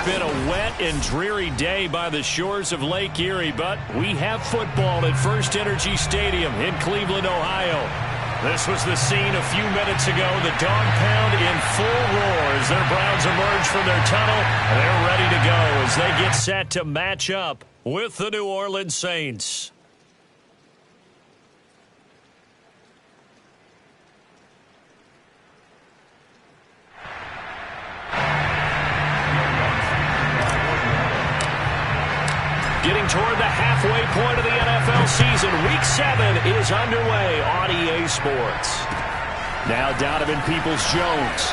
Been a wet and dreary day by the shores of Lake Erie, but we have football at First Energy Stadium in Cleveland, Ohio. This was the scene a few minutes ago. The dog pound in full roar as their Browns emerge from their tunnel. They're ready to go as they get set to match up with the New Orleans Saints. Getting toward the halfway point of the NFL season. Week 7 is underway on EA Sports. Now Donovan Peoples-Jones.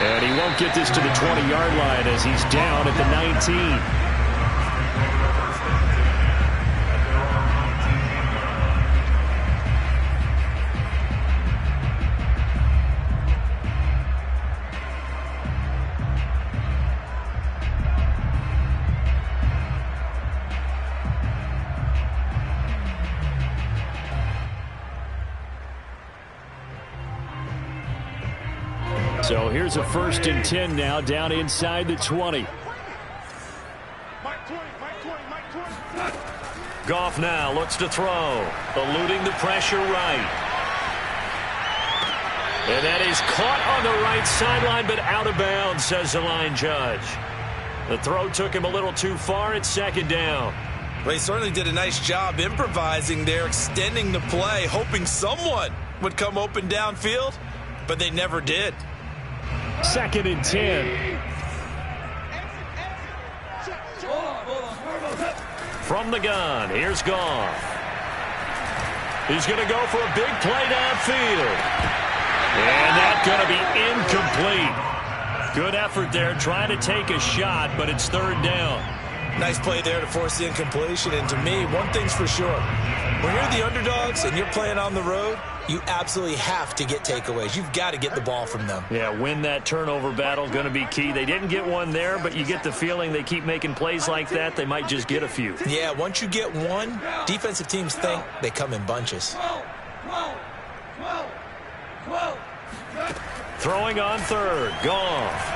And he won't get this to the 20-yard line as he's down at the 19. So here's a 1st and 10 now down inside the 20. Goff now looks to throw, eluding the pressure right. And that is caught on the right sideline, but out of bounds, says the line judge. The throw took him a little too far at 2nd down. Well, he certainly did a nice job improvising there, extending the play, hoping someone would come open downfield, but they never did. 2nd and 10. From the gun, here's Goff. He's going to go for a big play downfield. And that's going to be incomplete. Good effort there, trying to take a shot, but it's 3rd down. Nice play there to force the incompletion. And to me, one thing's for sure. When you're the underdogs and you're playing on the road, you absolutely have to get takeaways. You've got to get the ball from them. Yeah, win that turnover battle, going to be key. They didn't get one there, but you get the feeling they keep making plays like that, they might just get a few. Yeah, once you get one, defensive teams think they come in bunches. Throwing on 3rd, Goff.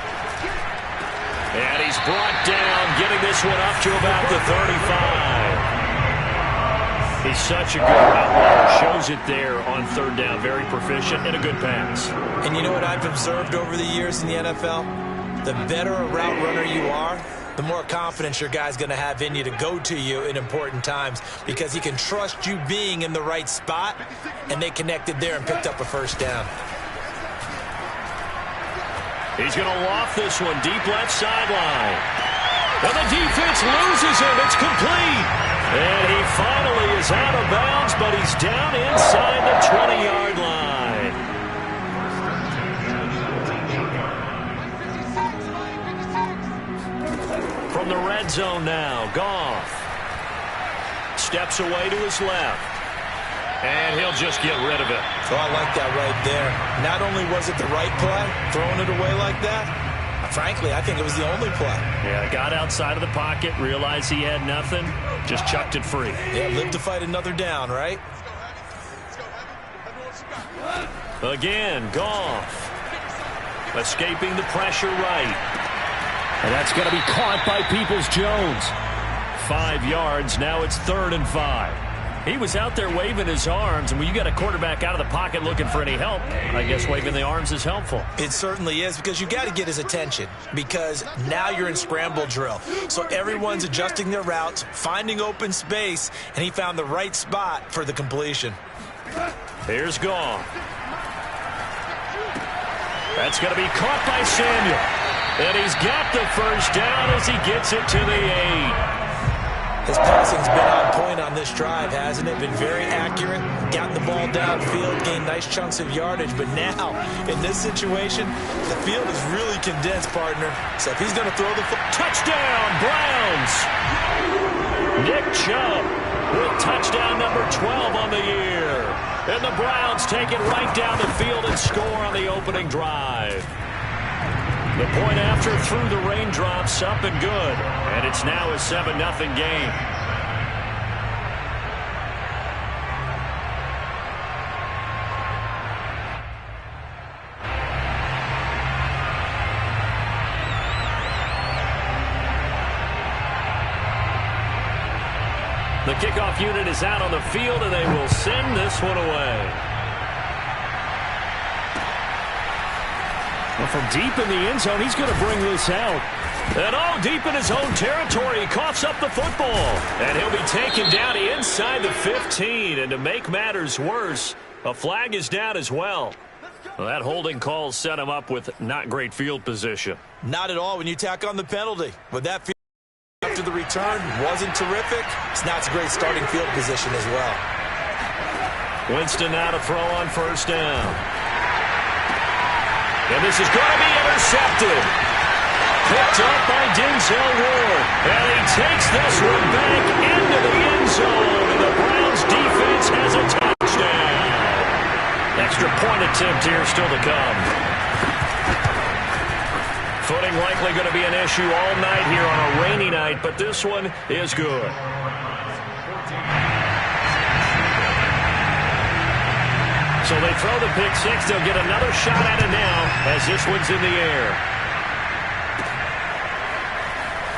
And he's brought down, getting this one up to about the 35. He's such a good route runner. Shows it there on 3rd down. Very proficient and a good pass. And you know what I've observed over the years in the NFL? The better a route runner you are, the more confidence your guy's going to have in you to go to you in important times because he can trust you being in the right spot, and they connected there and picked up a 1st down. He's going to loft this one deep left sideline. And the defense loses him. It's complete. And he finally is out of bounds, but he's down inside the 20-yard line. From the red zone now, Goff steps away to his left. And he'll just get rid of it. Oh, I like that right there. Not only was it the right play, throwing it away like that, Frankly, I think it was the only play. Yeah, got outside of the pocket, realized he had nothing, just chucked it free. Yeah, live to fight another down, right? Again, Goff. Escaping the pressure right. And that's going to be caught by Peoples-Jones. 5 yards, now it's 3rd and 5. He was out there waving his arms, and when you got a quarterback out of the pocket looking for any help, I guess waving the arms is helpful. It certainly is, because you got to get his attention, because now you're in scramble drill. So everyone's adjusting their routes, finding open space, and he found the right spot for the completion. Here's Goff. That's going to be caught by Samuel. And he's got the first down as he gets it to the 8. His passing's been on point on this drive, hasn't it? Been very accurate, gotten the ball downfield, gained nice chunks of yardage. But now, in this situation, the field is really condensed, partner. So if he's going to throw the football... Touchdown, Browns! Nick Chubb with touchdown number 12 on the year. And the Browns take it right down the field and score on the opening drive. The point after through the raindrops, up and good. And it's now a 7-0 game. The kickoff unit is out on the field, and they will send this one away. Well, from deep in the end zone, he's going to bring this out. And deep in his own territory, he coughs up the football. And he'll be taken down inside the 15. And to make matters worse, a flag is down as well. Well, that holding call set him up with not great field position. Not at all when you tack on the penalty. But that field after the return wasn't terrific. Now it's a great starting field position as well. Winston now to throw on first down. And this is going to be intercepted. Picked up by Denzel Ward. And he takes this one back into the end zone. And the Browns defense has a touchdown. Extra point attempt here still to come. Footing likely going to be an issue all night here on a rainy night, but this one is good. So they throw the pick six. They'll get another shot at it now as this one's in the air.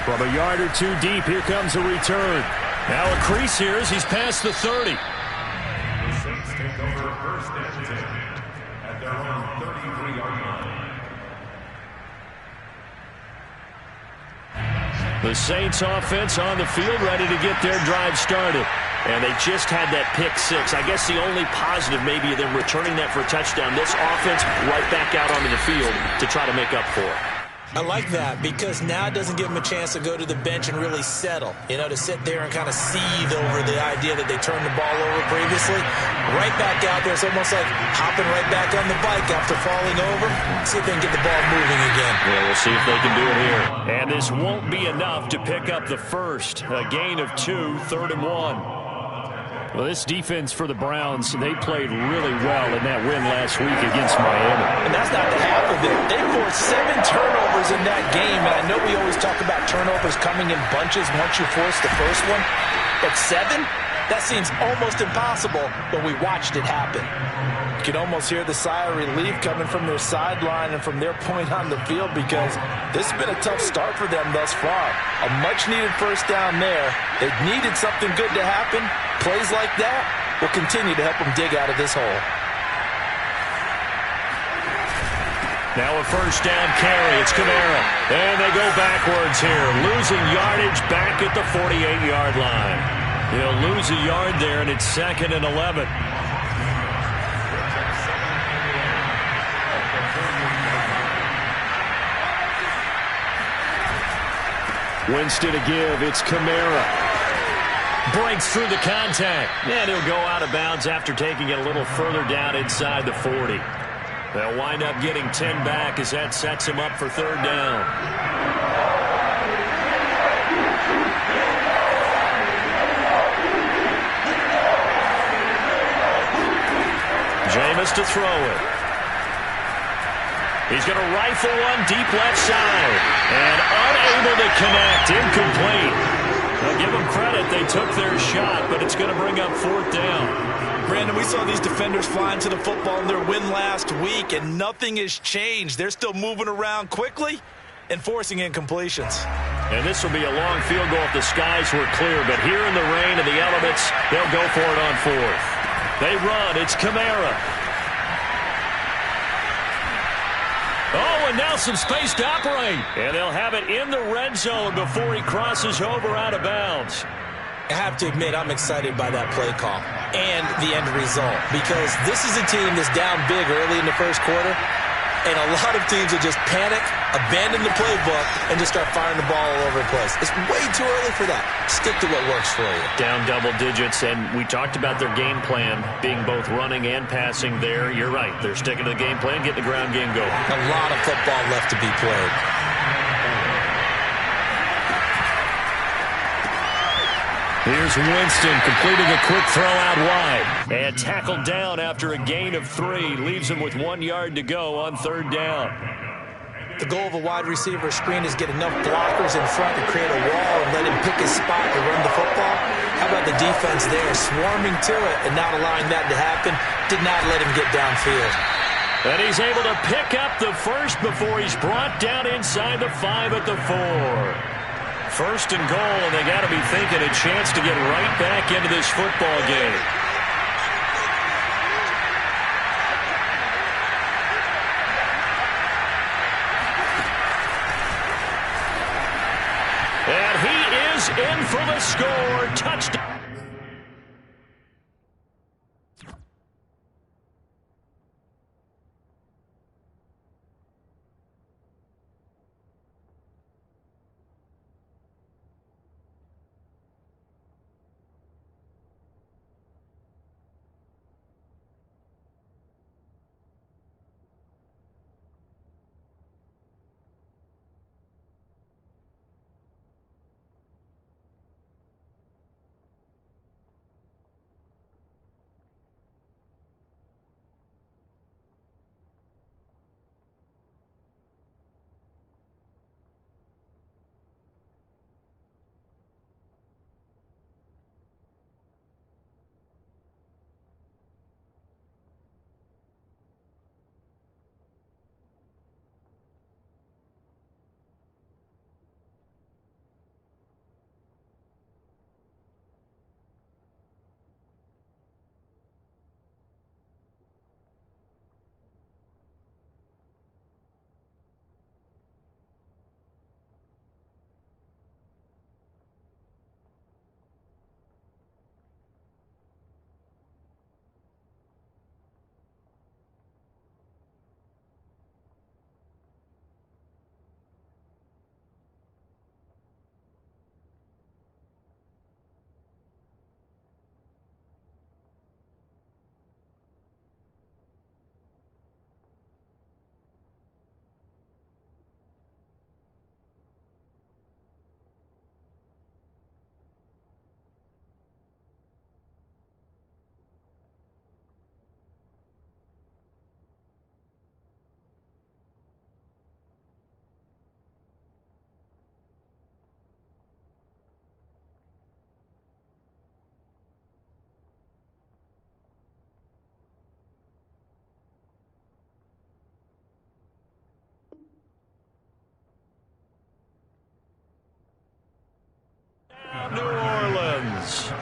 From a yard or two deep, here comes a return. Now a crease here as he's past the 30. The Saints take over first and 10 at their own 33-yard line. The Saints offense on the field ready to get their drive started. And they just had that pick six. I guess the only positive maybe of them returning that for a touchdown. This offense right back out onto the field to try to make up for it. I like that because now it doesn't give them a chance to go to the bench and really settle. You know, to sit there and kind of seethe over the idea that they turned the ball over previously. Right back out there. It's almost like hopping right back on the bike after falling over. See if they can get the ball moving again. Yeah, we'll see if they can do it here. And this won't be enough to pick up the first. A gain of 2, 3rd and 1. Well, this defense for the Browns, they played really well in that win last week against Miami. And that's not the half of it. They forced 7 turnovers in that game, and I know we always talk about turnovers coming in bunches once you force the first one, but 7? That seems almost impossible, but we watched it happen. You can almost hear the sigh of relief coming from their sideline and from their point on the field because this has been a tough start for them thus far. A much-needed first down there. They needed something good to happen. Plays like that will continue to help them dig out of this hole. Now a first down carry. It's Kamara. And they go backwards here. Losing yardage back at the 48-yard line. He'll lose a yard there, and it's 2nd and 11. Winston to give. It's Kamara. Breaks through the contact. And he'll go out of bounds after taking it a little further down inside the 40. They'll wind up getting 10 back as that sets him up for 3rd down. Jameis to throw it. He's going to rifle one deep left side. And unable to connect. Incomplete. They'll give them credit. They took their shot, but it's going to bring up 4th down. Brandon, we saw these defenders flying to the football in their win last week, and nothing has changed. They're still moving around quickly and forcing incompletions. And this will be a long field goal if the skies were clear, but here in the rain and the elements, they'll go for it on 4th. They run. It's Kamara. Oh, and now some space to operate. And they'll have it in the red zone before he crosses over out of bounds. I have to admit, I'm excited by that play call and the end result, because this is a team that's down big early in the first quarter, and a lot of teams will just panic, abandon the playbook, and just start firing the ball all over the place. It's way too early for that. Stick to what works for you. Down double digits, and we talked about their game plan being both running and passing there. You're right. They're sticking to the game plan, getting the ground game going. A lot of football left to be played. Here's Winston completing a quick throw out wide. And tackled down after a gain of 3. Leaves him with 1 yard to go on 3rd down. The goal of a wide receiver screen is get enough blockers in front to create a wall and let him pick his spot to run the football. How about the defense there, swarming to it and not allowing that to happen? Did not let him get downfield. And he's able to pick up the first before he's brought down inside the 5 at the 4. 1st and goal, and they got to be thinking a chance to get right back into this football game. And he is in for the score. Touchdown. New Orleans.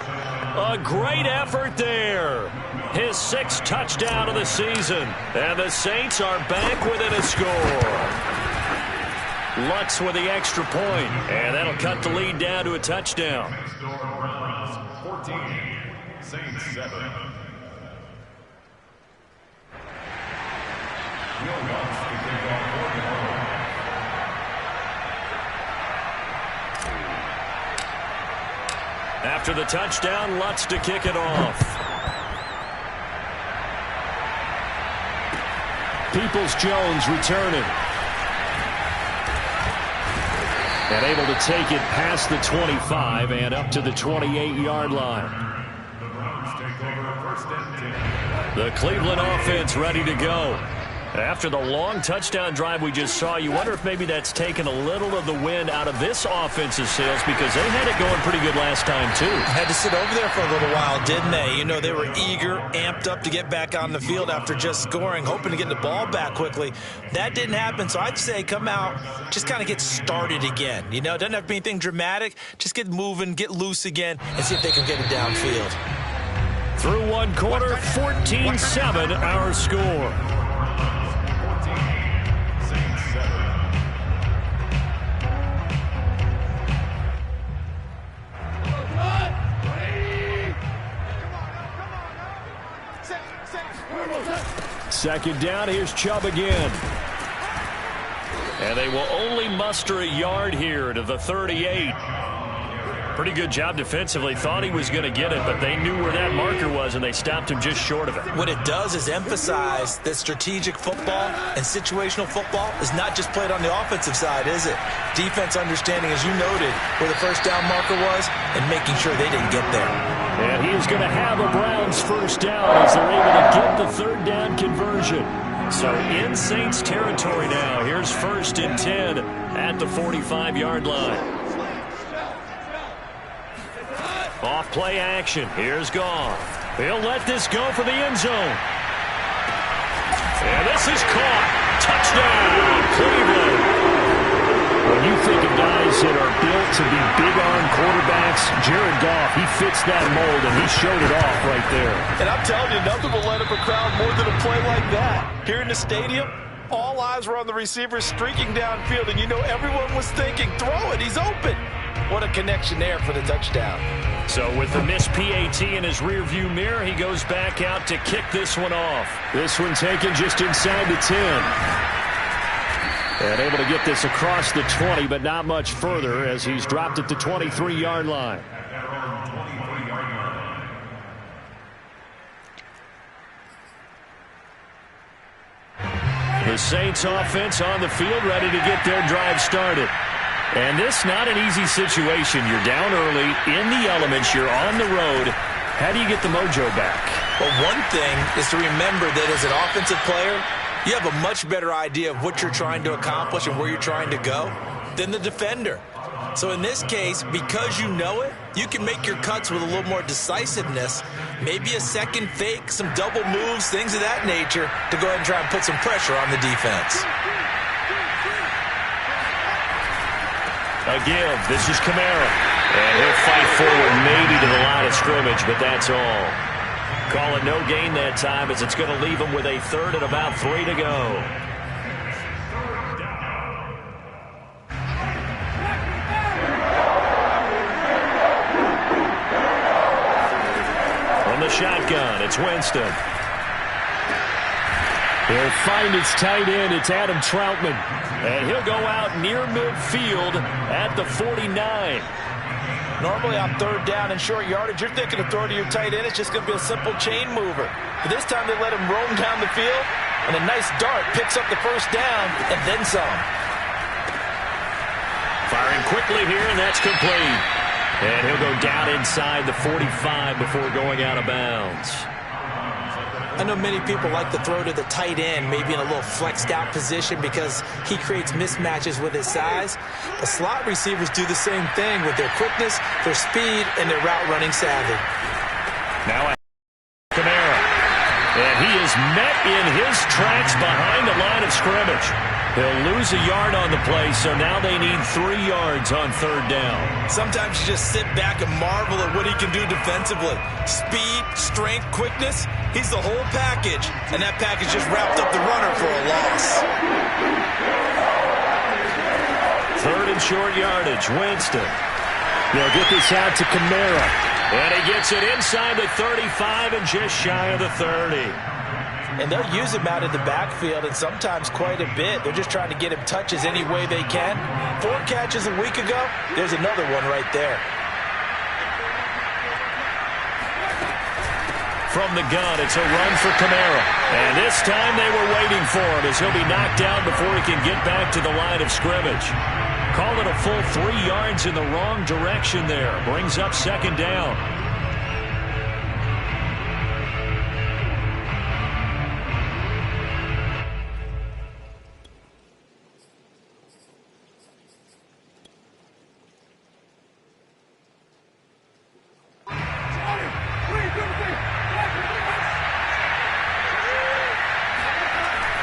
A great effort there. His 6th touchdown of the season. And the Saints are back within a score. Lutz with the extra point. And that'll cut the lead down to a touchdown. 14, Saints 7. After the touchdown, Lutz to kick it off. Peoples-Jones returning. And able to take it past the 25 and up to the 28-yard line. The Browns take over 1st and 10. The Cleveland offense ready to go. After the long touchdown drive we just saw, you wonder if maybe that's taken a little of the wind out of this offense's sails, because they had it going pretty good last time, too. Had to sit over there for a little while, didn't they? You know, they were eager, amped up to get back on the field after just scoring, hoping to get the ball back quickly. That didn't happen, so I'd say come out, just kind of get started again. You know, it doesn't have to be anything dramatic. Just get moving, get loose again, and see if they can get it downfield. Through one quarter, 14-7 our score. Second down, here's Chubb again. And they will only muster a yard here to the 38. Pretty good job defensively. Thought he was going to get it, but they knew where that marker was, and they stopped him just short of it. What it does is emphasize that strategic football and situational football is not just played on the offensive side, is it? Defense understanding, as you noted, where the first down marker was and making sure they didn't get there. And he is going to have a Browns first down as they're able to get the third down conversion. So in Saints territory now. Here's 1st and 10 at the 45-yard line. Off play action. Here's Goff. He'll let this go for the end zone. And this is caught. Touchdown, Cleveland. When you think of guys that are built to be big-arm quarterbacks, Jared Goff, he fits that mold, and he showed it off right there. And I'm telling you, nothing will light up a crowd more than a play like that. Here in the stadium, all eyes were on the receiver streaking downfield, and you know everyone was thinking, throw it, he's open. What a connection there for the touchdown. So with the missed PAT in his rearview mirror, he goes back out to kick this one off. This one taken just inside the 10. And able to get this across the 20, but not much further as he's dropped at the 23-yard line. The Saints offense on the field, ready to get their drive started. And this not an easy situation. You're down early, in the elements, you're on the road. How do you get the mojo back? Well, one thing is to remember that as an offensive player, you have a much better idea of what you're trying to accomplish and where you're trying to go than the defender. So in this case, because you know it, you can make your cuts with a little more decisiveness, maybe a second fake, some double moves, things of that nature, to go ahead and try and put some pressure on the defense. Again, this is Kamara. And he'll fight forward maybe to the line of scrimmage, but that's all. Call it no gain that time as it's going to leave him with a third and about 3 to go. From the shotgun, it's Winston. He'll find his tight end. It's Adam Troutman. And he'll go out near midfield at the 49. Normally on third down and short yardage, you're thinking of throw to your tight end. It's just going to be a simple chain mover. But this time they let him roam down the field, and a nice dart picks up the first down and then some. Firing quickly here, and that's complete. And he'll go down inside the 45 before going out of bounds. I know many people like to throw to the tight end, maybe in a little flexed out position because he creates mismatches with his size. But slot receivers do the same thing with their quickness, their speed, and their route running savvy. Now Kamara. And he is met in his tracks behind the line of scrimmage. He'll lose a yard on the play, so now they need 3 yards on third down. Sometimes you just sit back and marvel at what he can do defensively. Speed, strength, quickness, he's the whole package. And that package just wrapped up the runner for a loss. Third and short yardage, Winston. They'll get this out to Kamara. And he gets it inside the 35 and just shy of the 30. And they'll use him out in the backfield, and sometimes quite a bit. They're just trying to get him touches any way they can. 4 catches a week ago, there's another one right there. From the gun, it's a run for Kamara. And this time they were waiting for him as he'll be knocked down before he can get back to the line of scrimmage. Call it a full 3 yards in the wrong direction there. Brings up second down.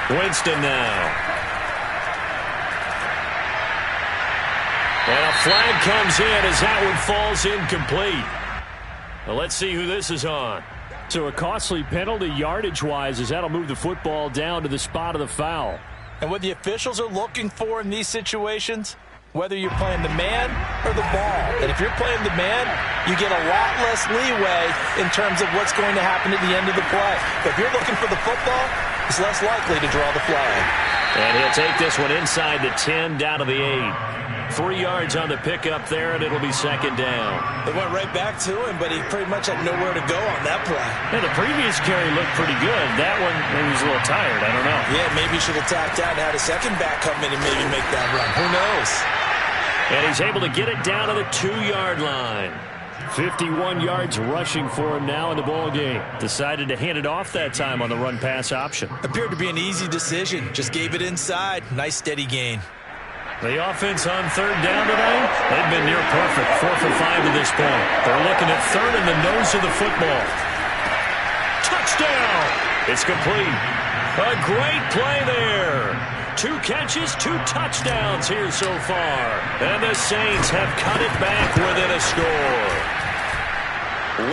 Winston now. And a flag comes in as that one falls incomplete. Well, let's see who this is on. So a costly penalty yardage-wise as that'll move the football down to the spot of the foul. And what the officials are looking for in these situations, whether you're playing the man or the ball. And if you're playing the man, you get a lot less leeway in terms of what's going to happen at the end of the play. But if you're looking for the football, it's less likely to draw the flag. And he'll take this one inside the 10, down to the 8. 3 yards on the pickup there, and it'll be second down. They went right back to him, but he pretty much had nowhere to go on that play. Yeah, the previous carry looked pretty good. That one, maybe he was a little tired. I don't know. Yeah, maybe he should have tapped out and had a second back come in and maybe make that run. Who knows? And he's able to get it down to the 2-yard line. 51 yards rushing for him now in the ball game. Decided to hand it off that time on the run-pass option. Appeared to be an easy decision. Just gave it inside. Nice steady gain. The offense on third down tonight, they've been near perfect. 4 for 5 to this point. They're looking at third in the nose of the football. Touchdown! It's complete. A great play there. 2 catches, 2 touchdowns here so far. And the Saints have cut it back within a score.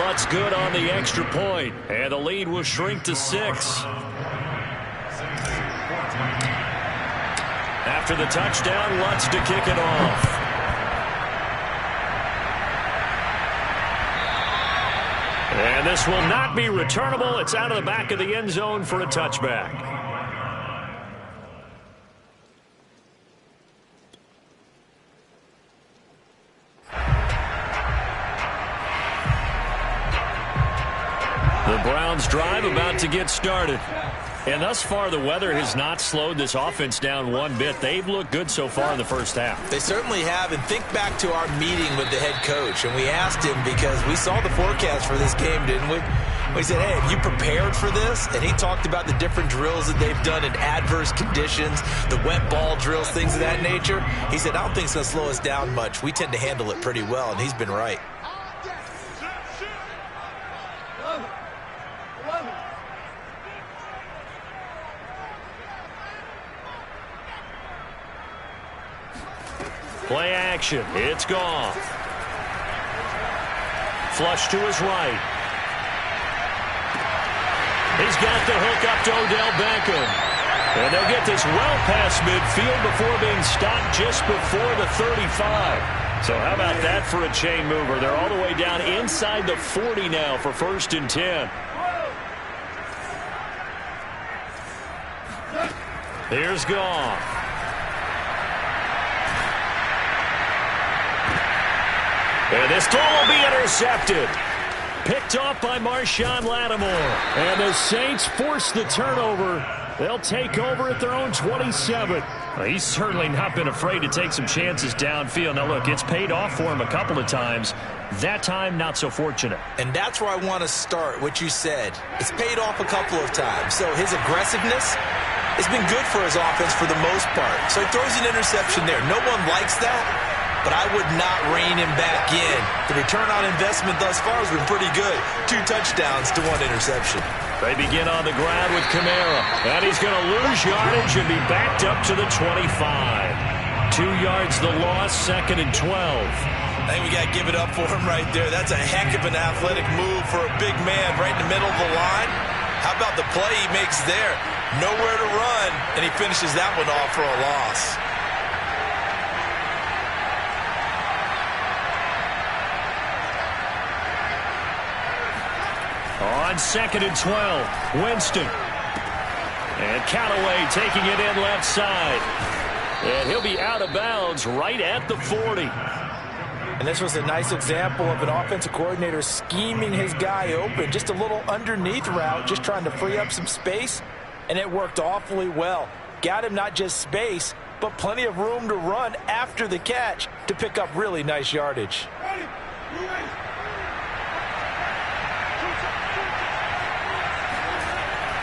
Lutz good on the extra point, and the lead will shrink to 6. After the touchdown, Lutz to kick it off. And this will not be returnable. It's out of the back of the end zone for a touchback. The Browns drive about to get started. And thus far, the weather has not slowed this offense down one bit. They've looked good so far in the first half. They certainly have. And think back to our meeting with the head coach. And we asked him because we saw the forecast for this game, didn't we? We said, hey, have you prepared for this? And he talked about the different drills that they've done in adverse conditions, the wet ball drills, things of that nature. He said, I don't think it's going to slow us down much. We tend to handle it pretty well, and he's been right. Play action. It's gone. Flush to his right. He's got the hook up to Odell Beckham. And they'll get this well past midfield before being stopped just before the 35. So how about that for a chain mover? They're all the way down inside the 40 now for 1st and 10. Here's Goff. And this throw will be intercepted. Picked off by Marshawn Lattimore. And the Saints force the turnover. They'll take over at their own 27. Well, he's certainly not been afraid to take some chances downfield. Now, look, it's paid off for him a couple of times. That time, not so fortunate. And that's where I want to start, what you said. It's paid off a couple of times. So his aggressiveness has been good for his offense for the most part. So he throws an interception there. No one likes that. But I would not rein him back in. The return on investment thus far has been pretty good. 2 touchdowns to 1 interception. They begin on the ground with Kamara. And he's going to lose yardage and be backed up to the 25. 2 yards the loss, 2nd and 12. I think we got to give it up for him right there. That's a heck of an athletic move for a big man right in the middle of the line. How about the play he makes there? Nowhere to run, and he finishes that one off for a loss. On 2nd and 12, Winston. And Callaway taking it in left side. And he'll be out of bounds right at the 40. And this was a nice example of an offensive coordinator scheming his guy open. Just a little underneath route, just trying to free up some space. And it worked awfully well. Got him not just space, but plenty of room to run after the catch to pick up really nice yardage.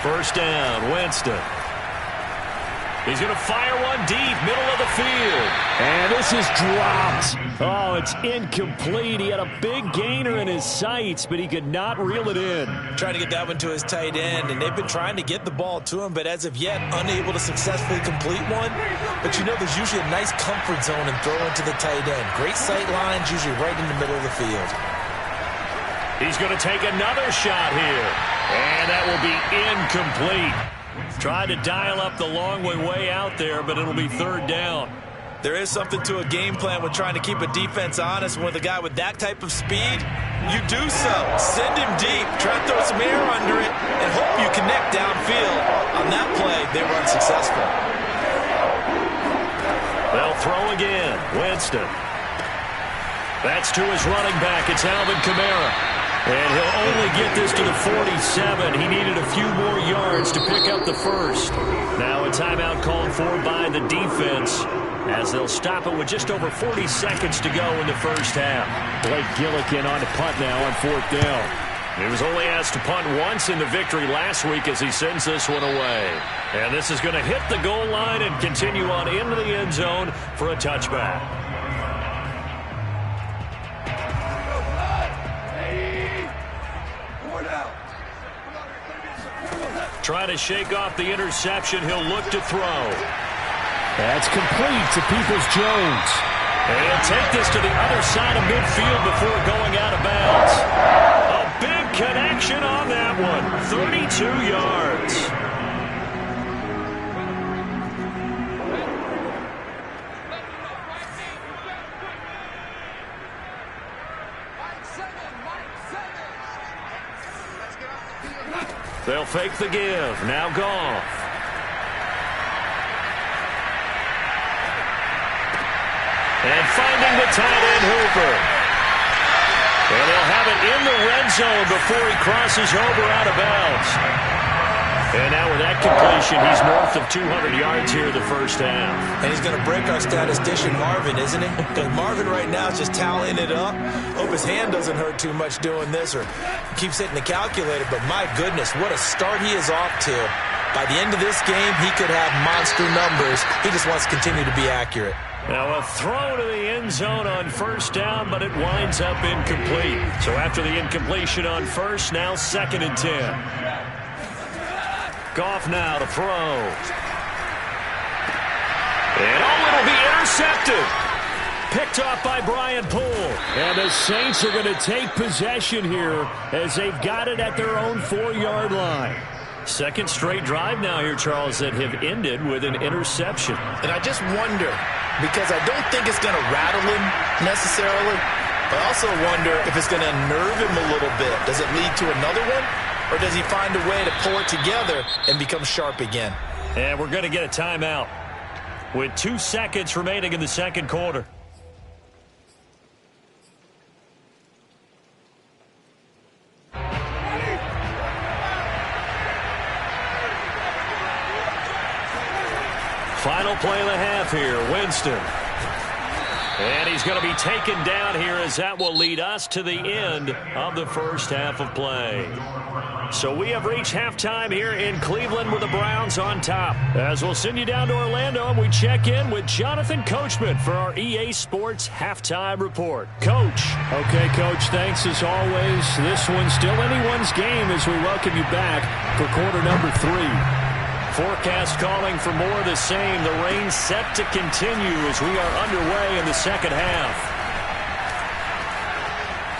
First down, Winston. He's going to fire one deep, middle of the field. And this is dropped. Oh, it's incomplete. He had a big gainer in his sights, but he could not reel it in. Trying to get that one to his tight end, and they've been trying to get the ball to him, but as of yet, unable to successfully complete one. But you know there's usually a nice comfort zone in throwing to the tight end. Great sight lines, usually right in the middle of the field. He's going to take another shot here, and that will be incomplete. Tried to dial up the long way out there, but it'll be third down. There is something to a game plan with trying to keep a defense honest. With a guy with that type of speed, you do so. Send him deep, try to throw some air under it, and hope you connect downfield. On that play, they were unsuccessful. They'll throw again. Winston. That's to his running back. It's Alvin Kamara. And he'll only get this to the 47. He needed a few more yards to pick up the first. Now a timeout called for by the defense as they'll stop it with just over 40 seconds to go in the first half. Blake Gillikin on to punt now on fourth down. He was only asked to punt once in the victory last week as he sends this one away. And this is going to hit the goal line and continue on into the end zone for a touchback. Trying to shake off the interception. He'll look to throw. That's complete to Peoples-Jones. And he'll take this to the other side of midfield before going out of bounds. A big connection on that one. 32 yards. They'll fake the give. Now Goff. And finding the tight end Hooper. And they'll have it in the red zone before he crosses over out of bounds. And now with that completion, he's north of 200 yards here in the first half. And he's going to break our statistician Marvin, isn't he? Because Marvin right now is just tallying it up. Hope his hand doesn't hurt too much doing this or keeps hitting the calculator. But my goodness, what a start he is off to. By the end of this game, he could have monster numbers. He just wants to continue to be accurate. Now a throw to the end zone on first down, but it winds up incomplete. So after the incompletion on first, now 2nd and 10. Goff now to throw. And it'll be intercepted. Picked off by Brian Poole. And the Saints are going to take possession here as they've got it at their own 4-yard line. Second straight drive now here, Charles, that have ended with an interception. And I just wonder, because I don't think it's going to rattle him necessarily, but I also wonder if it's going to unnerve him a little bit. Does it lead to another one? Or does he find a way to pull it together and become sharp again? And we're going to get a timeout with 2 seconds remaining in the second quarter. Final play of the half here, Winston. And he's going to be taken down here as that will lead us to the end of the first half of play. So we have reached halftime here in Cleveland with the Browns on top. As we'll send you down to Orlando and we check in with Jonathan Coachman for our EA Sports Halftime Report. Coach. Okay, Coach, thanks as always. This one's still anyone's game as we welcome you back for quarter number 3. Forecast calling for more of the same. The rain set to continue as we are underway in the second half.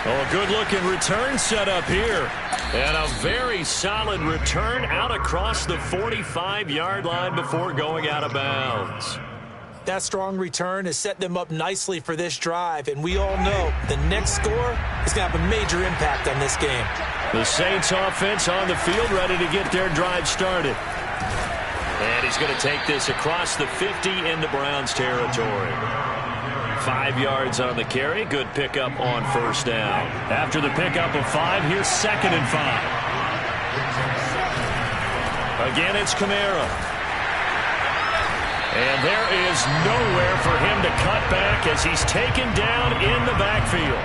Oh, a good-looking return set up here. And a very solid return out across the 45-yard line before going out of bounds. That strong return has set them up nicely for this drive, and we all know the next score is going to have a major impact on this game. The Saints offense on the field ready to get their drive started. And he's going to take this across the 50 into Browns territory. 5 yards on the carry. Good pickup on first down. After the pickup of 5, here's 2nd and 5. Again, it's Kamara. And there is nowhere for him to cut back as he's taken down in the backfield.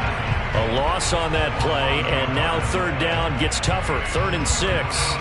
A loss on that play, and now third down gets tougher. 3rd and 6.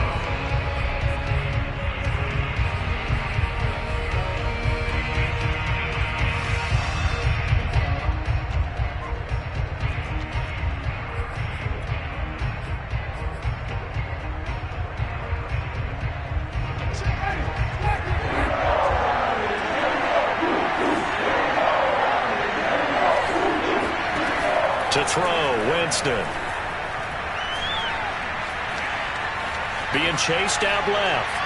throw, Winston. Being chased out left.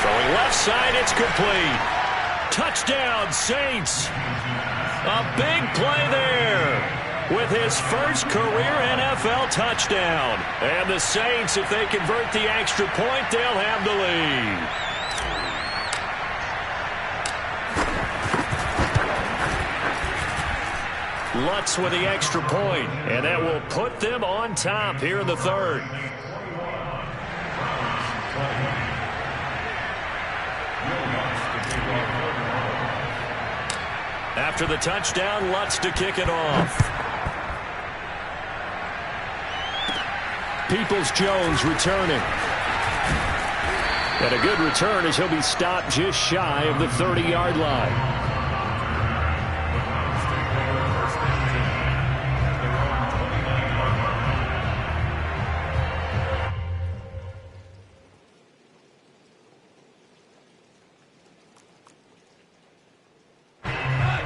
Throwing left side, it's complete. Touchdown, Saints. A big play there with his first career NFL touchdown. And the Saints, if they convert the extra point, they'll have the lead. Lutz with the extra point, and that will put them on top here in the third. After the touchdown, Lutz to kick it off. Peoples-Jones returning. And a good return as he'll be stopped just shy of the 30-yard line.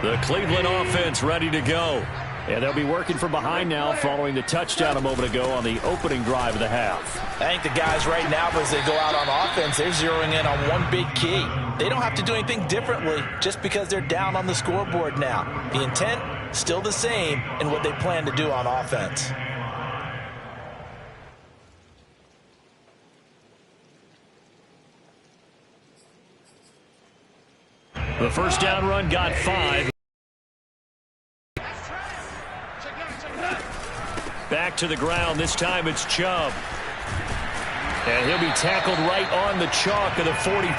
The Cleveland offense ready to go. And they'll be working from behind now following the touchdown a moment ago on the opening drive of the half. I think the guys right now, as they go out on offense, they're zeroing in on one big key. They don't have to do anything differently just because they're down on the scoreboard now. The intent, still the same in what they plan to do on offense. The first down run got 5. Back to the ground. This time it's Chubb. And he'll be tackled right on the chalk of the 45.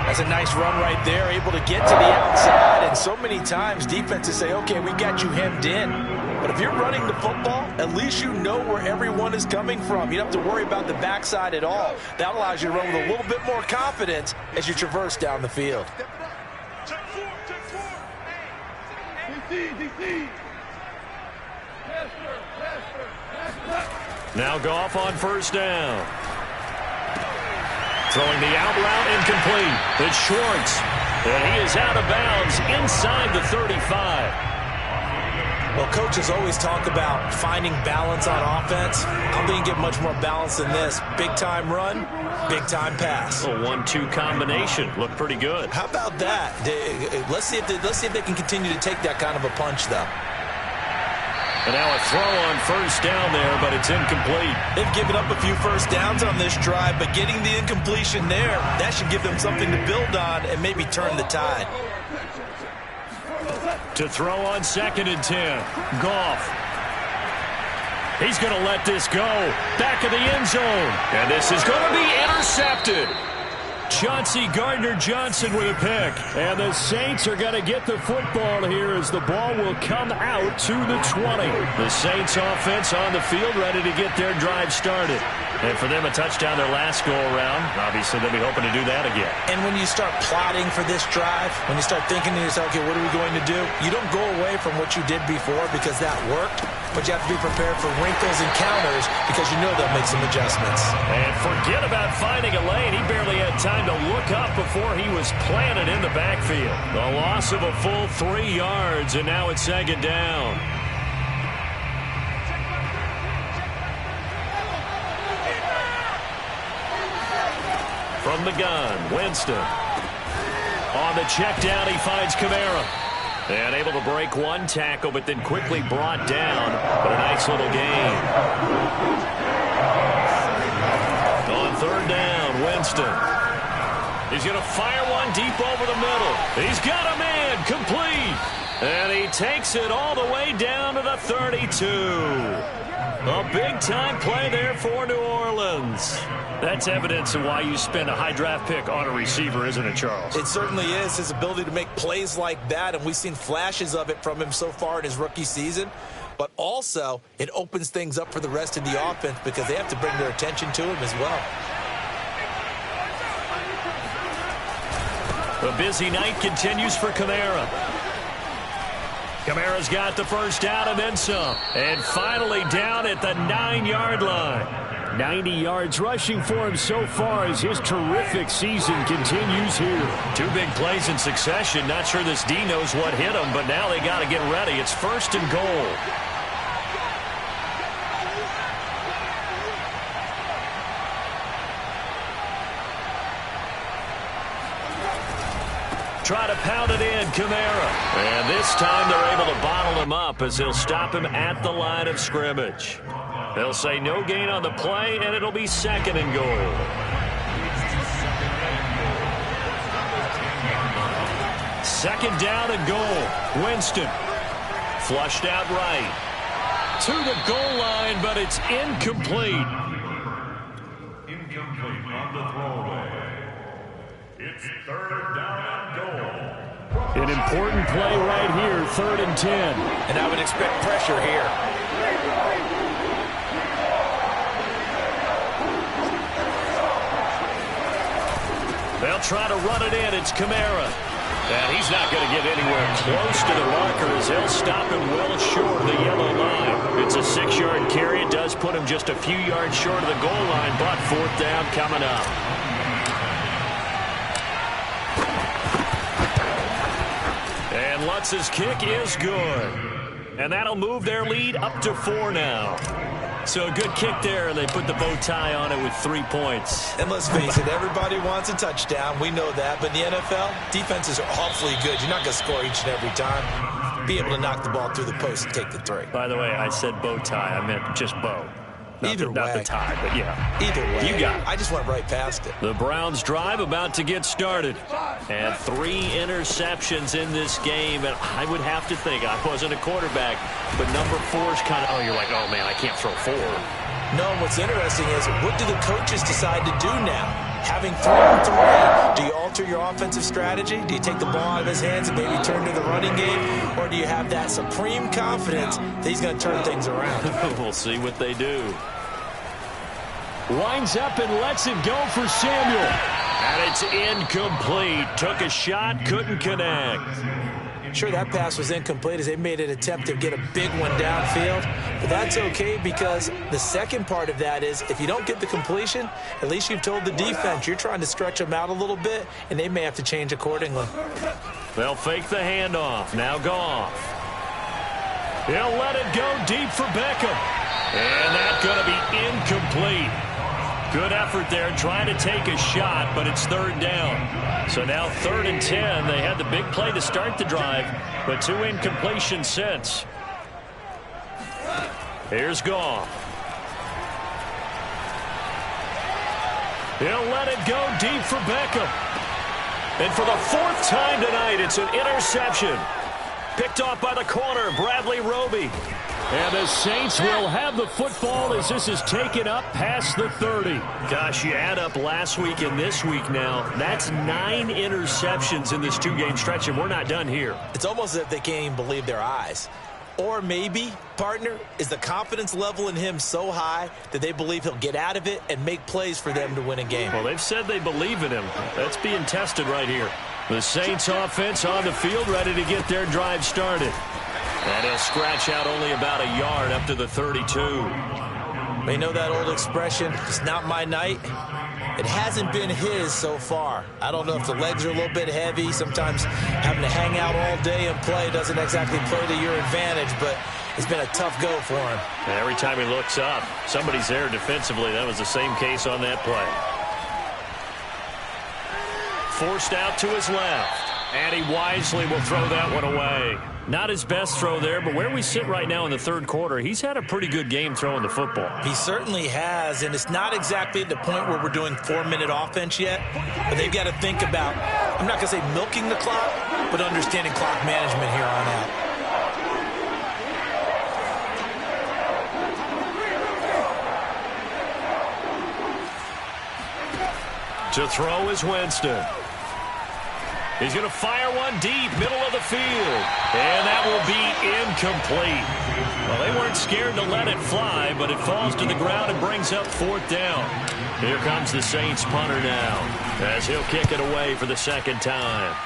That's a nice run right there, able to get to the outside. And so many times defenses say, okay, we got you hemmed in. But if you're running the football, at least you know where everyone is coming from. You don't have to worry about the backside at all. That allows you to run with a little bit more confidence as you traverse down the field. Now Goff on first down. Throwing the out route incomplete. It's Schwartz. And he is out of bounds inside the 35. Well, coaches always talk about finding balance on offense. I don't think you get much more balance than this. Big-time run, big-time pass. A 1-2 combination. Looked pretty good. How about that? Let's see if they can continue to take that kind of a punch, though. And now a throw on first down there, but it's incomplete. They've given up a few first downs on this drive, but getting the incompletion there, that should give them something to build on and maybe turn the tide. To throw on 2nd and 10. Goff. He's going to let this go. Back of the end zone. And this is going to be intercepted. Chauncey Gardner-Johnson with a pick. And the Saints are going to get the football here as the ball will come out to the 20. The Saints offense on the field ready to get their drive started. And for them, a touchdown their last go-around. Obviously, they'll be hoping to do that again. And when you start plotting for this drive, when you start thinking to yourself, okay, what are we going to do? You don't go away from what you did before because that worked. But you have to be prepared for wrinkles and counters because you know they'll make some adjustments. And forget about finding a lane. He barely had time to look up before he was planted in the backfield. The loss of a full 3 yards, and now it's 2nd down. From the gun, Winston. On the check down, he finds Kamara. And able to break one tackle, but then quickly brought down. But a nice little gain. On 3rd down, Winston. He's going to fire one deep over the middle. He's got a man, complete. And he takes it all the way down to the 32. A big-time play there for New Orleans. That's evidence of why you spend a high draft pick on a receiver, isn't it, Charles? It certainly is, his ability to make plays like that, and we've seen flashes of it from him so far in his rookie season. But also, it opens things up for the rest of the offense because they have to bring their attention to him as well. A busy night continues for Kamara. Kamara's got the first down and then some. And finally down at the 9-yard line. 90 yards rushing for him so far as his terrific season continues here. 2 big plays in succession. Not sure this D knows what hit him, but now they got to get ready. It's 1st and goal. Try to pound it in, Kamara. And this time they're able to bottle him up as they'll stop him at the line of scrimmage. They'll say no gain on the play, and it'll be 2nd and goal. Second down and goal. Winston. Flushed out right. To the goal line, but it's incomplete. Incomplete on the throwaway. It's 3rd down and goal. An important play right here, 3rd and 10. And I would expect pressure here. They'll try to run it in. It's Kamara. And he's not going to get anywhere close to the marker as they'll stop him well short of the yellow line. It's a 6-yard carry. It does put him just a few yards short of the goal line, but 4th down coming up. And Lutz's kick is good. And that'll move their lead up to 4 now. So a good kick there, and they put the bow tie on it with 3 points. And let's face it, everybody wants a touchdown. We know that. But in the NFL, defenses are awfully good. You're not going to score each and every time. Be able to knock the ball through the post and take the 3. By the way, I said bow tie. I meant just bow. Not the tie, but yeah. Either way. You got it. I just went right past it. The Browns drive about to get started. And 3 interceptions in this game. And I would have to think, I wasn't a quarterback, but number 4's kind of, oh, you're like, oh, man, I can't throw 4. No, what's interesting is, what do the coaches decide to do now? Having thrown 3, do you alter your offensive strategy? Do you take the ball out of his hands and maybe turn to the running game? Or do you have that supreme confidence that he's going to turn things around? We'll see what they do. Winds up and lets it go for Samuel. And it's incomplete. Took a shot, couldn't connect. Sure, that pass was incomplete as they made an attempt to get a big one downfield. But that's okay because the second part of that is if you don't get the completion, at least you've told the defense you're trying to stretch them out a little bit, and they may have to change accordingly. They'll fake the handoff. Now Goff. He'll let it go deep for Beckham. And that's going to be incomplete. Good effort there trying to take a shot, but it's 3rd down. So now 3rd and 10. They had the big play to start the drive, but 2 incompletions since. Here's Goff. He'll let it go deep for Beckham. And for the 4th time tonight, it's an interception. Picked off by the corner, Bradley Roby. And the Saints will have the football as this is taken up past the 30. Gosh, you add up last week and this week now. That's 9 interceptions in this 2-game stretch, and we're not done here. It's almost as if they can't even believe their eyes. Or maybe, partner, is the confidence level in him so high that they believe he'll get out of it and make plays for them to win a game. Well, they've said they believe in him. That's being tested right here. The Saints offense on the field ready to get their drive started. And he'll scratch out only about a yard up to the 32. They know that old expression, it's not my night. It hasn't been his so far. I don't know if the legs are a little bit heavy. Sometimes having to hang out all day and play doesn't exactly play to your advantage, but it's been a tough go for him. And every time he looks up, somebody's there defensively. That was the same case on that play. Forced out to his left. And he wisely will throw that one away. Not his best throw there, but where we sit right now in the 3rd quarter, he's had a pretty good game throwing the football. He certainly has, and it's not exactly at the point where we're doing 4-minute offense yet, but they've got to think about, I'm not going to say milking the clock, but understanding clock management here on out. To throw is Winston. He's going to fire one deep, middle of the field. And that will be incomplete. Well, they weren't scared to let it fly, but it falls to the ground and brings up 4th down. Here comes the Saints punter now, as he'll kick it away for the 2nd time.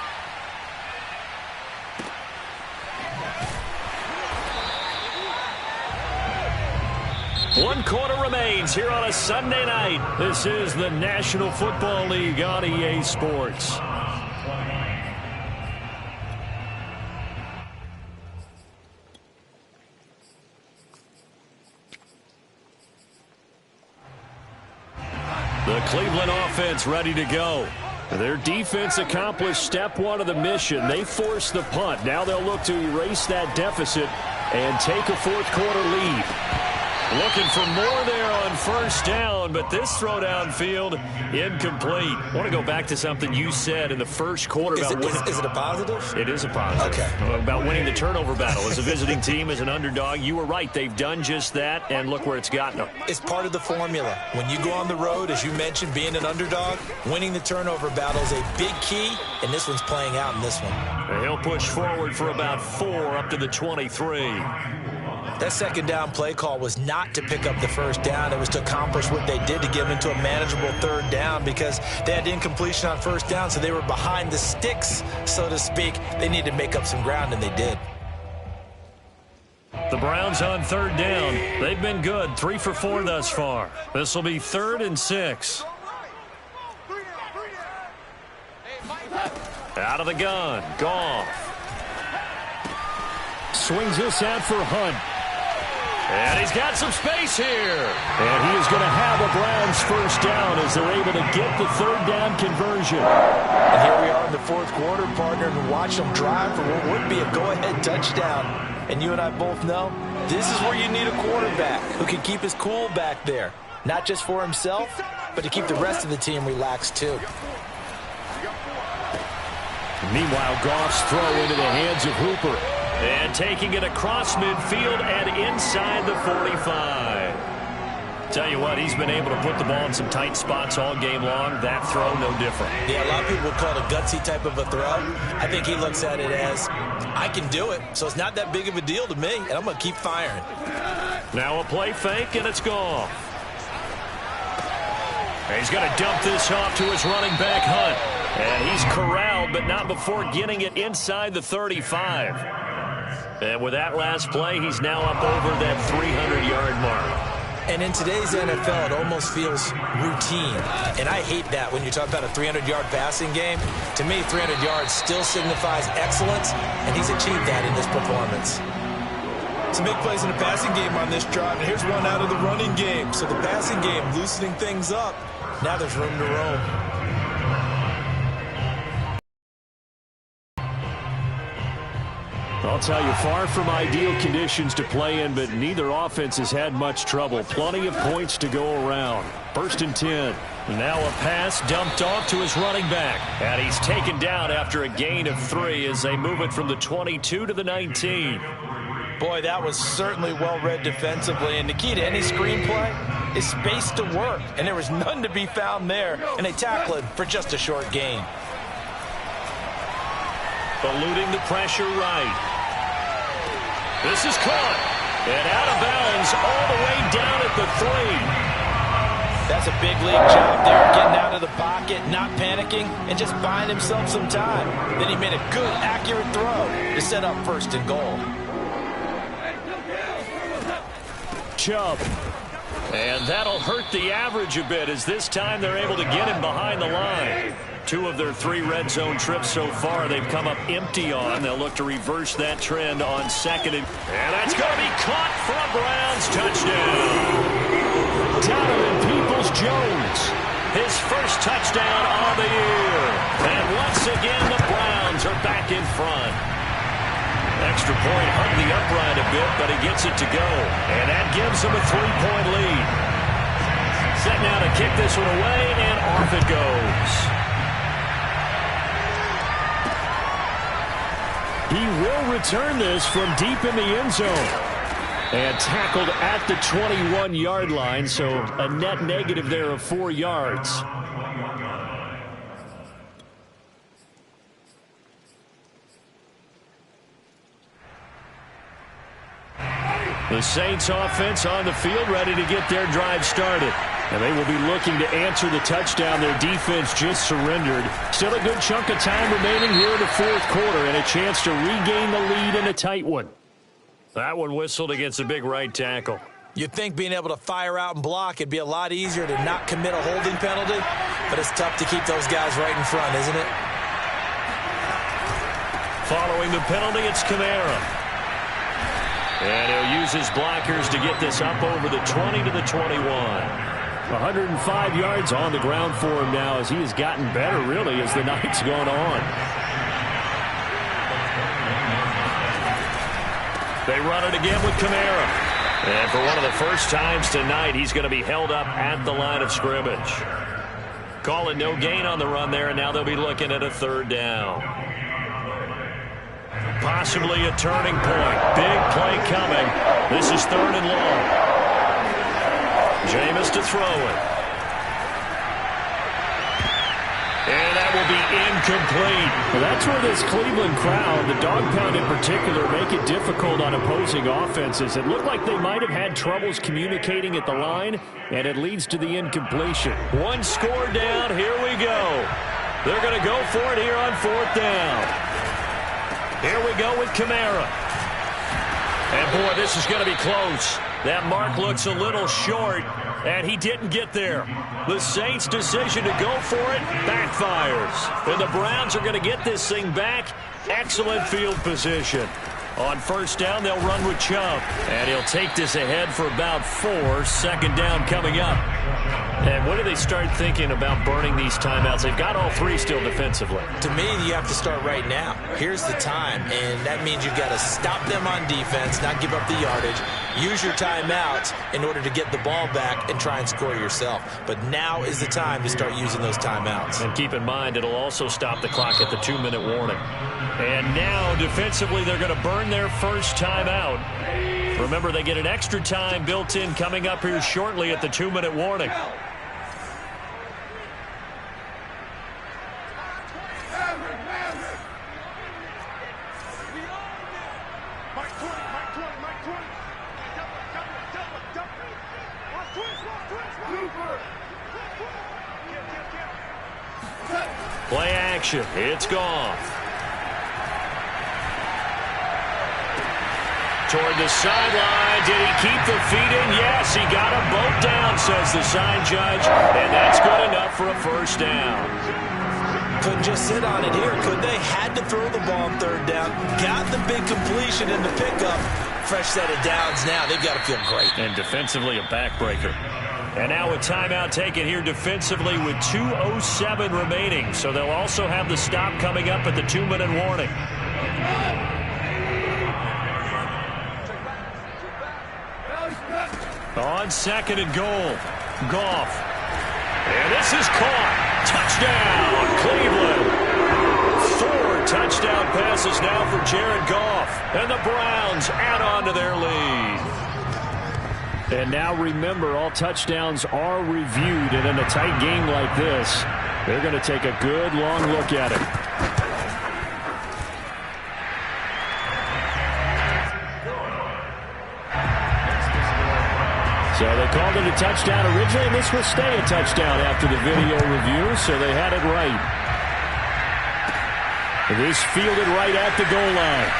1 quarter remains here on a Sunday night. This is the National Football League on EA Sports. The Cleveland offense ready to go. Their defense accomplished step 1 of the mission. They forced the punt. Now they'll look to erase that deficit and take a fourth-quarter lead. Looking for more there on first down, but this throw downfield incomplete. I want to go back to something you said in the first quarter. Is it a positive? It is a positive. Okay. About winning the turnover battle. As a visiting team, as an underdog, you were right. They've done just that, and look where it's gotten them. It's part of the formula. When you go on the road, as you mentioned, being an underdog, winning the turnover battle is a big key, and this one's playing out in this one. And he'll push forward for about 4 up to the 23. That second down play call was not to pick up the first down. It was to accomplish what they did, to get them into a manageable third down, because they had incompletion on first down, so they were behind the sticks, so to speak. They needed to make up some ground, and they did. The Browns on third down. They've been good, 3 for 4 thus far. This will be 3rd and 6. Out of the gun, Goff. Swings this out for Hunt. And he's got some space here. And he is going to have a Browns first down as they're able to get the third down conversion. And here we are in the fourth quarter, partner, and watch them drive for what would be a go-ahead touchdown. And you and I both know this is where you need a quarterback who can keep his cool back there. Not just for himself, but to keep the rest of the team relaxed too. Meanwhile, Goff's throw into the hands of Hooper. And taking it across midfield and inside the 45. Tell you what, he's been able to put the ball in some tight spots all game long. That throw, no different. Yeah, a lot of people would call it a gutsy type of a throw. I think he looks at it as, I can do it, so it's not that big of a deal to me, and I'm going to keep firing. Now a play fake, and it's gone. He's going to dump this off to his running back, Hunt. And he's corralled, but not before getting it inside the 35. And with that last play, he's now up over that 300-yard mark. And in today's NFL, it almost feels routine. And I hate that when you talk about a 300-yard passing game. To me, 300 yards still signifies excellence, and he's achieved that in this performance. Some big plays in the passing game on this drive, and here's one out of the running game. So the passing game loosening things up. Now there's room to roam. I'll tell you, far from ideal conditions to play in, but neither offense has had much trouble. Plenty of points to go around. 1st and 10. Now a pass dumped off to his running back. And he's taken down after a gain of 3 as they move it from the 22 to the 19. Boy, that was certainly well-read defensively. And the key to any screenplay is space to work. And there was none to be found there. And they tackle it for just a short gain. Eluding the pressure right. This is caught. And out of bounds all the way down at the 3. That's a big league job there, getting out of the pocket, not panicking, and just buying himself some time. Then he made a good, accurate throw to set up 1st and goal. Chubb. And that'll hurt the average a bit as this time they're able to get him behind the line. 2 of their 3 red zone trips so far they've come up empty on. They'll look to reverse that trend on 2nd. And that's going to be caught for a Browns touchdown. Donovan Peoples-Jones, his first touchdown on the year. And once again, the Browns are back in front. Extra point hung the upright a bit, but he gets it to go. And that gives them a 3-point lead. Set now to kick this one away, and off it goes. He will return this from deep in the end zone. And tackled at the 21-yard line, so a net negative there of 4 yards. The Saints offense on the field ready to get their drive started. And they will be looking to answer the touchdown their defense just surrendered. Still a good chunk of time remaining here in the fourth quarter and a chance to regain the lead in a tight one. That one whistled against a big right tackle. You'd think being able to fire out and block, it'd be a lot easier to not commit a holding penalty, but it's tough to keep those guys right in front, isn't it? Following the penalty, it's Kamara. And he'll use his blockers to get this up over the 20 to the 21. 105 yards on the ground for him now as he has gotten better, really, as the night's gone on. They run it again with Kamara. And for one of the first times tonight, he's going to be held up at the line of scrimmage. Call it no gain on the run there, and now they'll be looking at a third down. Possibly a turning point. Big play coming. This is 3rd and long. Jameis to throw it. And that will be incomplete. Well, that's where this Cleveland crowd, the dog pound in particular, make it difficult on opposing offenses. It looked like they might have had troubles communicating at the line, and it leads to the incompletion. One score down. Here we go. They're going to go for it here on 4th down. Here we go with Kamara. And, boy, this is going to be close. That mark looks a little short, and he didn't get there. The Saints' decision to go for it backfires. And the Browns are going to get this thing back. Excellent field position. On 1st down, they'll run with Chubb. And he'll take this ahead for about 4. 2nd down coming up. And when do they start thinking about burning these timeouts? They've got all 3 still defensively. To me, you have to start right now. Here's the time, and that means you've got to stop them on defense, not give up the yardage. Use your timeouts in order to get the ball back and try and score yourself. But now is the time to start using those timeouts. And keep in mind, it'll also stop the clock at the 2-minute warning. And now, defensively, they're going to burn their first timeout. Remember, they get an extra time built in coming up here shortly at the 2-minute warning. Play action. It's Goff. Toward the sideline. Did he keep the feet in? Yes, he got them both down, says the sign judge. And that's good enough for a 1st down. Couldn't just sit on it here, could they? Had to throw the ball on 3rd down. Got the big completion in the pickup. Fresh set of downs now. They've got to feel great. And defensively, a backbreaker. And now a timeout taken here defensively with 2:07 remaining. So they'll also have the stop coming up at the 2-minute warning. On 2nd and goal, Goff. And this is caught. Touchdown, Cleveland. 4 touchdown passes now for Jared Goff. And the Browns add on to their lead. And now remember, all touchdowns are reviewed. And in a tight game like this, they're going to take a good long look at it. So they called it a touchdown originally, and this will stay a touchdown after the video review, so they had it right. This fielded right at the goal line.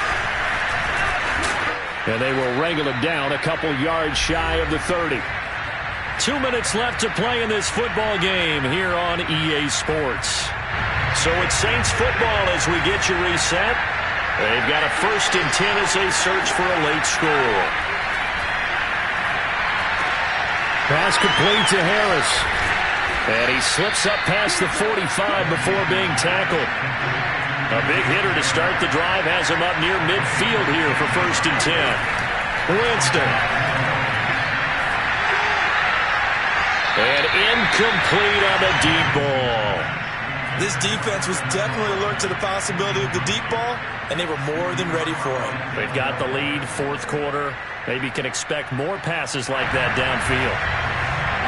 And they will wrangle it down a couple yards shy of the 30. 2 minutes left to play in this football game here on EA Sports. So it's Saints football as we get you reset. They've got a 1st and 10 as they search for a late score. Pass complete to Harris. And he slips up past the 45 before being tackled. A big hitter to start the drive has him up near midfield here for 1st and 10. Winston. And incomplete on the deep ball. This defense was definitely alert to the possibility of the deep ball, and they were more than ready for it. They've got the lead, 4th quarter. Maybe can expect more passes like that downfield.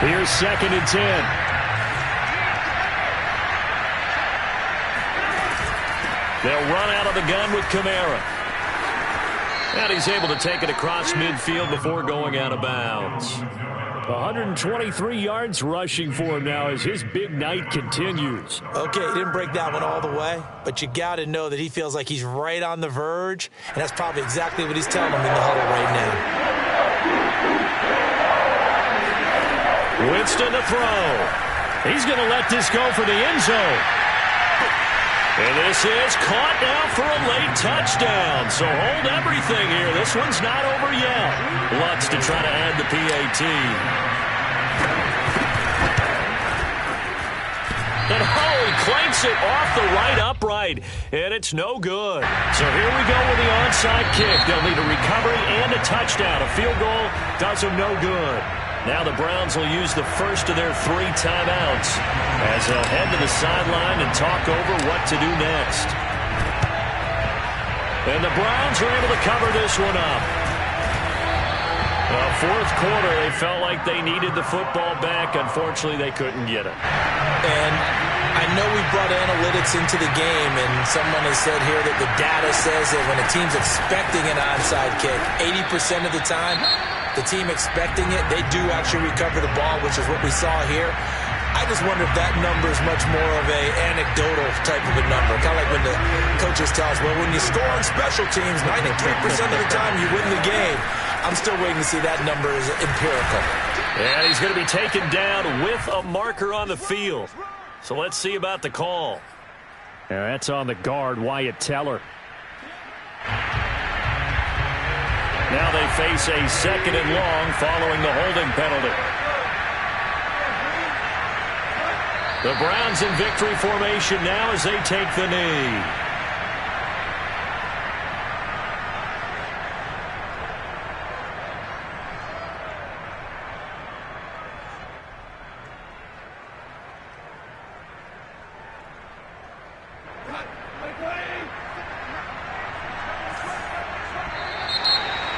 Here's 2nd and 10. They'll run out of the gun with Kamara. And he's able to take it across midfield before going out of bounds. 123 yards rushing for him now as his big night continues. Okay, he didn't break that one all the way, but you got to know that he feels like he's right on the verge, and that's probably exactly what he's telling him in the huddle right now. Winston to throw. He's going to let this go for the end zone. And this is caught now for a late touchdown. So hold everything here. This one's not over yet. Lutz to try to add the PAT. And he clanks it off the right upright, and it's no good. So here we go with the onside kick. They'll need a recovery and a touchdown. A field goal does them no good. Now the Browns will use the first of their 3 timeouts as they'll head to the sideline and talk over what to do next. And the Browns are able to cover this one up. Fourth quarter, they felt like they needed the football back. Unfortunately, they couldn't get it. And I know we brought analytics into the game, and someone has said here that the data says that when a team's expecting an onside kick, 80% of the time, the team expecting it, they do actually recover the ball, which is what we saw here. I just wonder if that number is much more of a anecdotal type of a number. Kind of like when the coaches tell us, well, when you score on special teams, 93% of the time you win the game. I'm still waiting to see that number is empirical. And he's going to be taken down with a marker on the field. So let's see about the call. Yeah, that's on the guard, Wyatt Teller. Now they face a 2nd and long following the holding penalty. The Browns in victory formation now as they take the knee.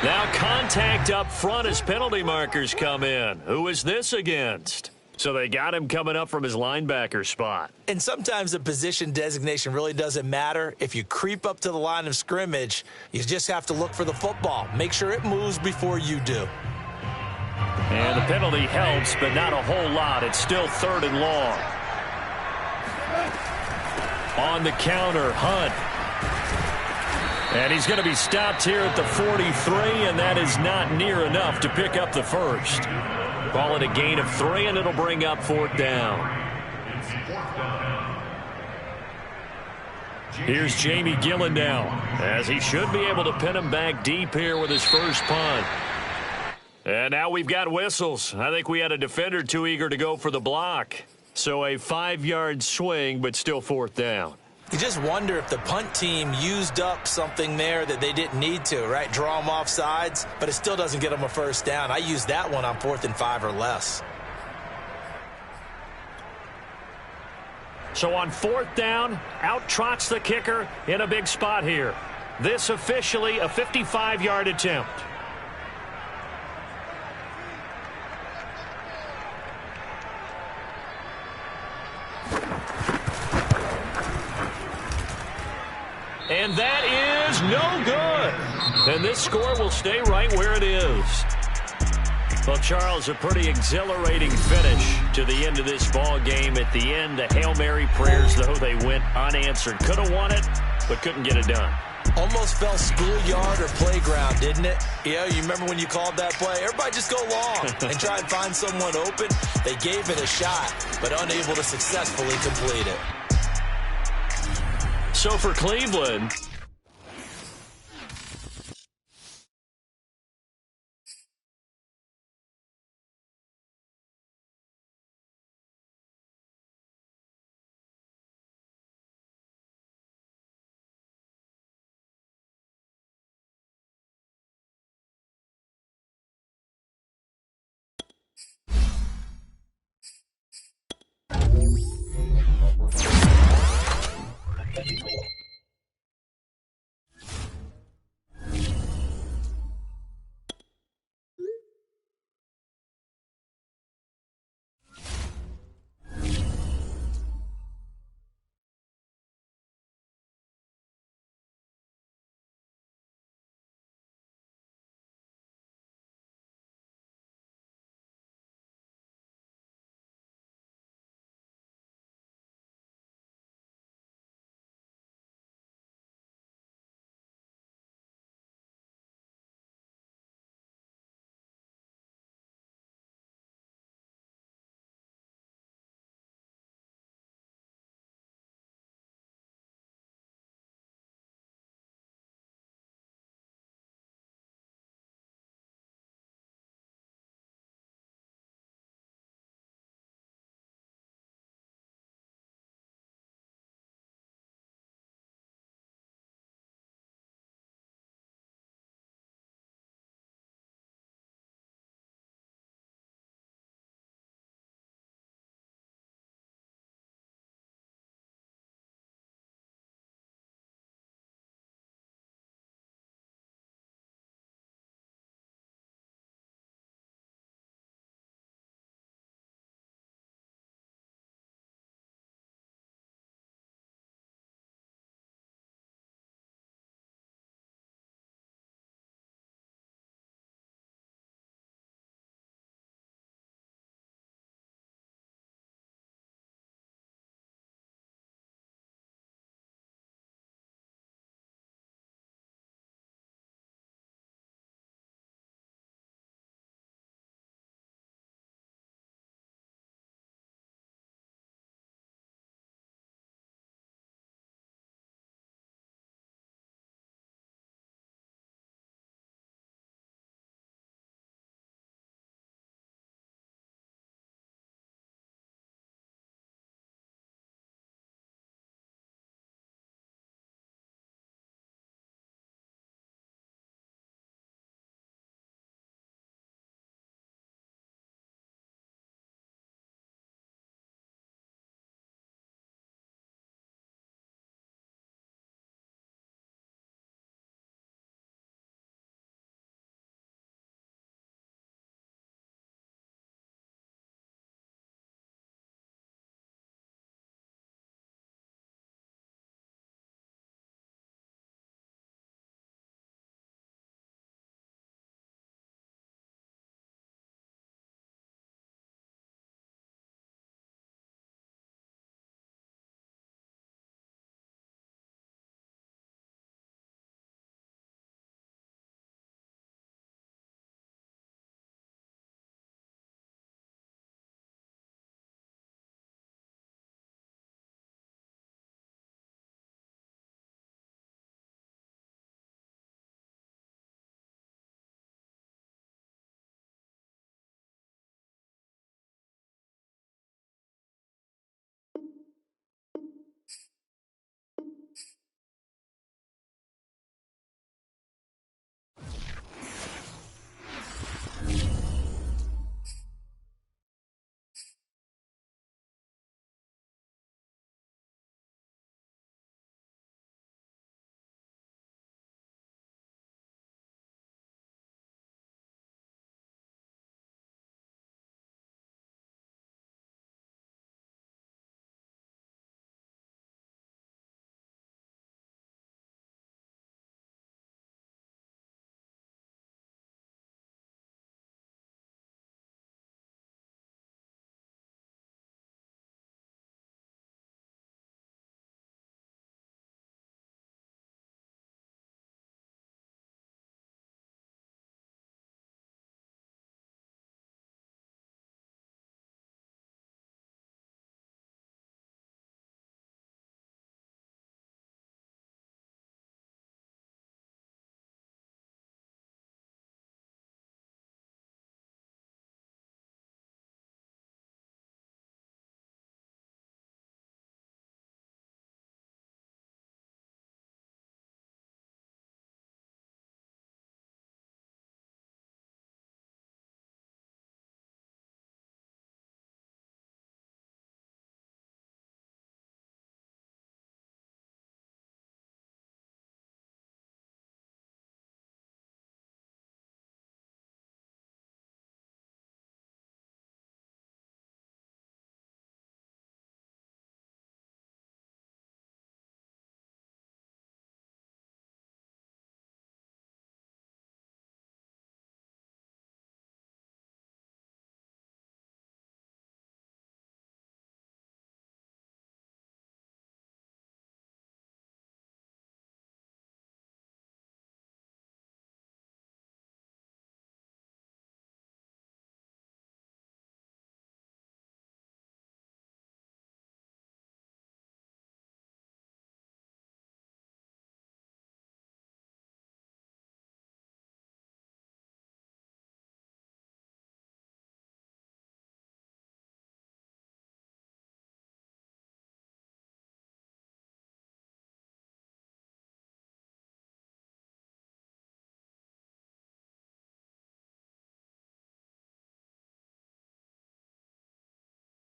Now contact up front as penalty markers come in. Who is this against? So they got him coming up from his linebacker spot. And sometimes the position designation really doesn't matter. If you creep up to the line of scrimmage, you just have to look for the football. Make sure it moves before you do. And the penalty helps, but not a whole lot. It's still 3rd and long. On the counter, Hunt. And he's going to be stopped here at the 43, and that is not near enough to pick up the first. Call it a gain of 3, and it'll bring up 4th down. Here's Jamie Gillen now, as he should be able to pin him back deep here with his first punt. And now we've got whistles. I think we had a defender too eager to go for the block. So a 5-yard swing, but still 4th down. You just wonder if the punt team used up something there that they didn't need to, right? Draw them off sides, but it still doesn't get them a first down. I used that one on 4th and 5 or less. So on 4th down, out trots the kicker in a big spot here. This officially a 55-yard attempt. And that is no good. And this score will stay right where it is. Well, Charles, a pretty exhilarating finish to the end of this ball game. At the end, the Hail Mary prayers, though, they went unanswered. Could have won it, but couldn't get it done. Almost felt schoolyard or playground, didn't it? Yeah, you remember when you called that play? Everybody just go long and try and find someone open. They gave it a shot, but unable to successfully complete it. So for Cleveland,